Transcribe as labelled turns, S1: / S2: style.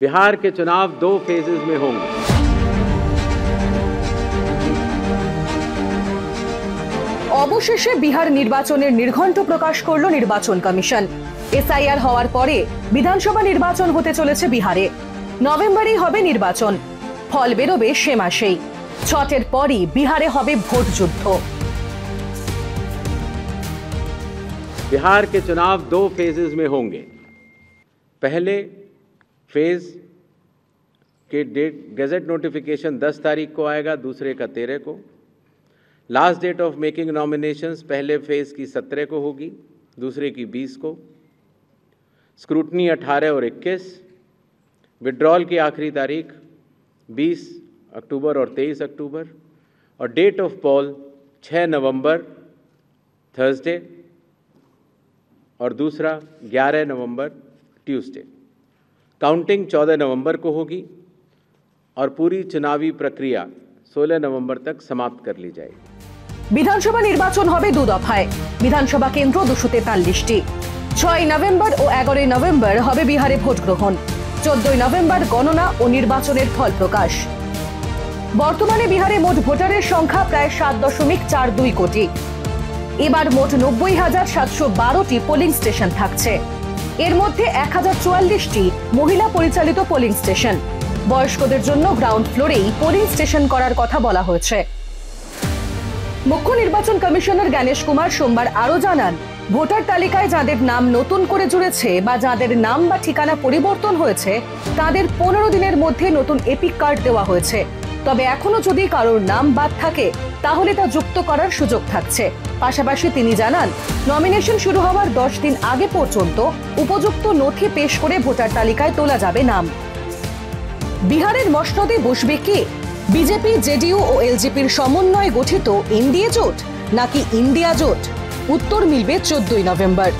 S1: बिहार के चुनाव 2 फेजेस में होंगे।
S2: অবশেষে বিহার নির্বাচনের নির্ঘণ্ট প্রকাশ করল নির্বাচন কমিশন। এসআইআর হওয়ার পরে বিধানসভা নির্বাচন হতে চলেছে বিহারে। নভেম্বরেই হবে নির্বাচন, ফল বেরোবে সে মাসেই। ছটের পরই বিহারে হবে ভোট যুদ্ধ।
S1: बिहार के चुनाव 2 फेजेस में होंगे। पहले फेज के डेट गैजेट नोटिफिकेशन 10 तारीख को आएगा, दूसरे का 13 को। Last date of making nominations पहले फेज की 17 को होगी, दूसरे की 20 को। स्क्रूटनी 18 और 21। विड्रॉल की आखिरी तारीख 20 अक्टूबर और 23 अक्टूबर। और date of poll 6 November Thursday और दूसरा 11 नवंबर ट्यूसडे। काउंटिंग 14 नवंबर को होगी और पूरी चुनावी प्रक्रिया 16 नवंबर तक समाप्त कर ली जाएगी।
S2: বিধানসভা নির্বাচন হবে দু দফায়। বিধানসভা কেন্দ্র 243টি। 6 নভেম্বর ও 11 নভেম্বর হবে বিহারে ভোট গ্রহণ। 14 নভেম্বর গণনা ও নির্বাচনের ফল প্রকাশ। বর্তমানে বিহারে মোট ভোটারের সংখ্যা প্রায় 7.42 কোটি। এবার মোট 90,712টি পোলিং স্টেশন থাকছে। এর মধ্যে 1044টি মহিলা পরিচালিত পোলিং স্টেশন। বয়স্কদের জন্য গ্রাউন্ড ফ্লোরেই পোলিং স্টেশন করার কথা বলা হয়েছে। মুখ্য নির্বাচন কমিশনার জ্ঞানেশ কুমার সোমবার আরো জানান, ভোটার তালিকায় যাদের নাম নতুন করে জুড়েছে বা যাদের নাম বা ঠিকানা পরিবর্তন হয়েছে তাদের 15 দিনের মধ্যে নতুন এপিক কার্ড দেওয়া হয়েছে। তবে এখনো যদি কারোর নাম বাদ থাকে তাহলে তা যুক্ত করার সুযোগ থাকছে। পাশাপাশি তিনি জানান, নমিনেশন শুরু হওয়ার 10 দিন আগে পর্যন্ত উপযুক্ত নথি পেশ করে ভোটার তালিকায় তোলা যাবে নাম। বিহারের মসনদে বসবে কে? বিজেপি, জেডিইউ ও এলজেপির সমন্বয়ে গঠিত এনডিএ জোট নাকি ইন্ডিয়া জোট? উত্তর মিলবে 14 নভেম্বর।